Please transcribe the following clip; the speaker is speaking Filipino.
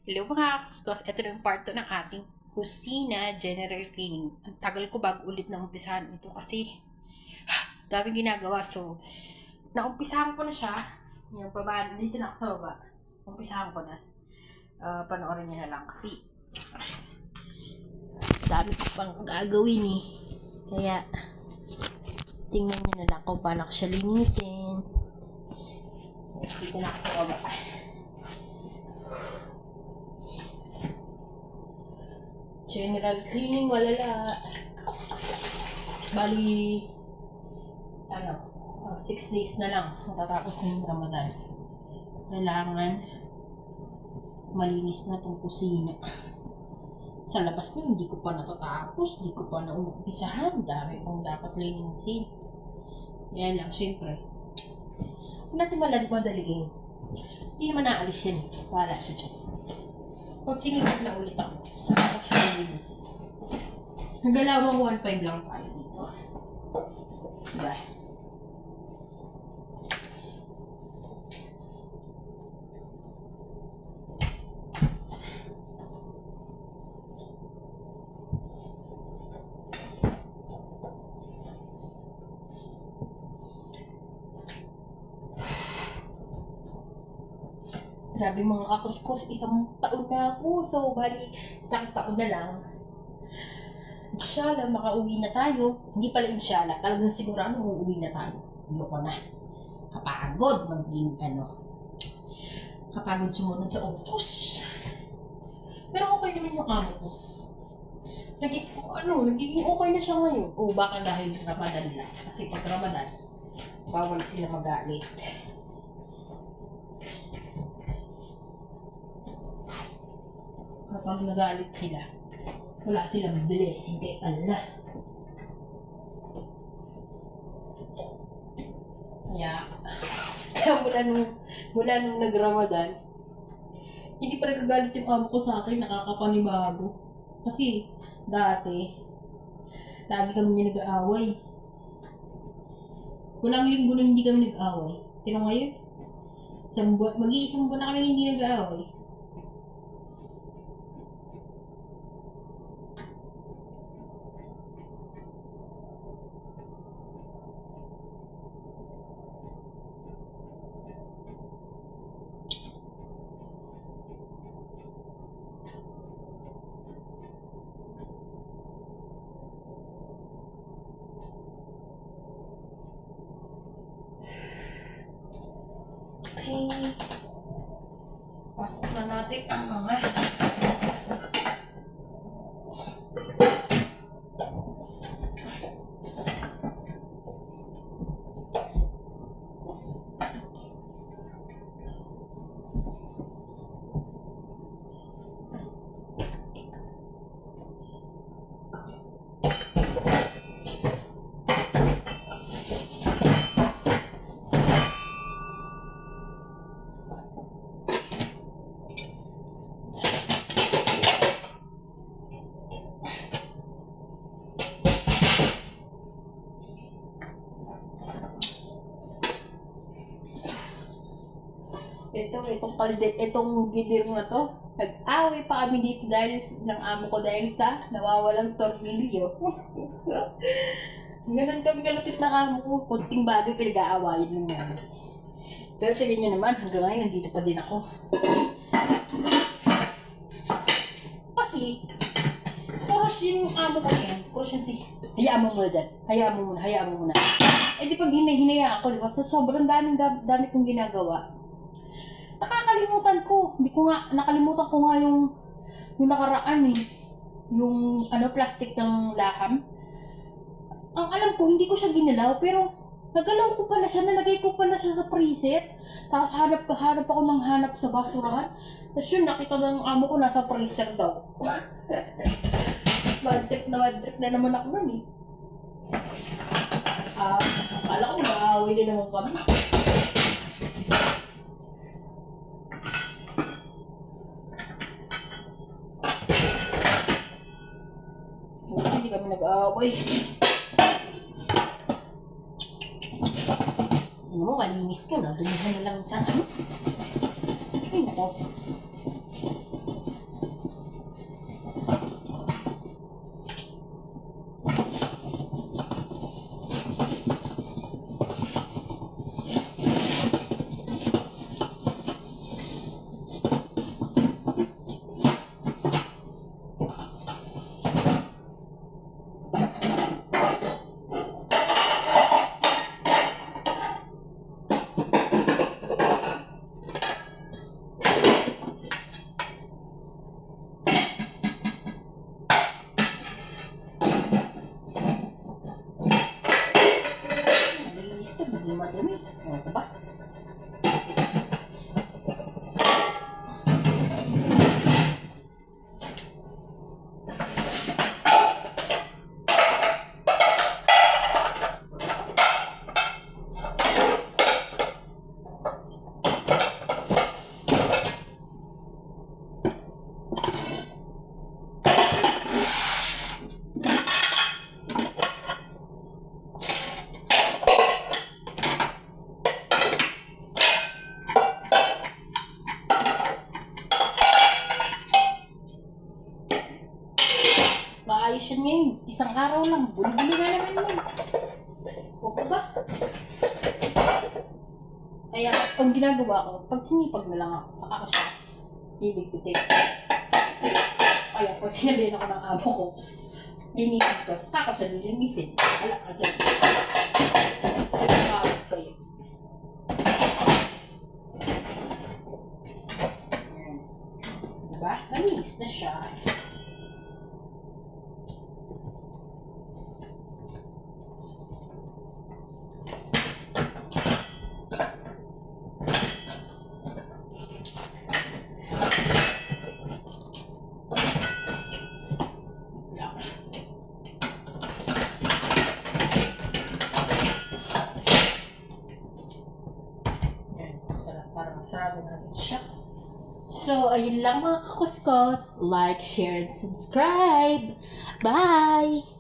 Hello mga kuskus, ito na yung part 2 ng ating kusina general cleaning. Ang tagal ko bago ulit na umpisahan ito kasi daming ginagawa. So, naumpisahan ko na siya. Yung baba, dito na ako sa baba. Umpisahan ko na. Panoorin niyo na lang kasi dami ko pang gagawin eh. Kaya, tingnan niyo na lang kung paano ko siya linisin. Dito na ako sa baba. General cleaning, walala. Bali, 6 days na lang. Matatapos na yung Ramadan. Kailangan malinis na itong kusina. Sa labas na, hindi ko pa natatapos. Hindi ko pa naumpisahan. Dami pang dapat linisin. Yan lang, syempre. Kung natin madaliin, hindi naman naalis yan. Wala siya dyan. Pag sinigit na ulit ako, saka ko siya nalinis. Nagdalawang 1.5 lang tayo dito. Diba? Grabe mga kakuskus, 1 taon na ako. So, bali, 1 taon na lang. Inshallah, makauwi na tayo. Hindi pala inshallah, talagang sigurado uuwi na tayo. Ayoko na. Kapagod maging kapagod sumunod sa utos. Pero okay naman yung amo ko. Nagiging okay na siya ngayon. O baka dahil Ramadan lang. Kasi pag Ramadan, bawal sila magalit. Kapag nagalit sila, wala silang blessing kay Allah. Kaya mula nung nag-Ramadan, hindi pa nagagalit yung amo ko sa akin, nakakapanibago. Kasi dati, lagi kami nag-aaway. Walang linggo na hindi kami nag-aaway. Pero ngayon, mag-iisang buwan na kami hindi nag-aaway. Okay. Pasok na natin ang mga itong gidir na to. Nag-away pa kami dito dahil ng amo ko dahil sa nawawalang tornilyo. Ganun kami kalapit na amo ko. Kunting bagay pinag-aawayan lang namin. Pero sabihin niyo naman, hanggang ngayon nandito pa din ako. Kasi, kuros yung amo ko yan. Kuros yan hayaan mo muna dyan. Hayaan mo muna. Eh di pag hinaya ako, diba? So sobrang dami kong ginagawa. Nakakalimutan ko. Nakalimutan ko nga yung nakaraan eh. Yung plastic ng laham. Ang alam ko, hindi ko siya ginalaw, pero nagalaw ko pala siya, nalagay ko pala siya sa freezer. Tapos hanap ako ng hanap sa basurahan. Tapos yun, nakita ng amo ko nasa freezer daw. Bad trip na naman ako nun eh. Akala ko maaway na naman kami. Hindi kami nag-aaway. Malinis ko na. Dumihan na lang sa Ay, nako. yan ngayon. Isang araw lang. Buli-buli na naman mo. O ba? Kaya, ang ginagawa ko, pag sinipag na lang ako, saka ko siya liligpitin. Kaya, pag sinabihan ako ng amo ko, linipid ko, saka ko siya lilinisin. Wala ka dyan. Nakakot kayo. Diba? Malinis na siya. Para masarado natin siya. So, ayun lang mga kakuskos. Like, share, and subscribe. Bye!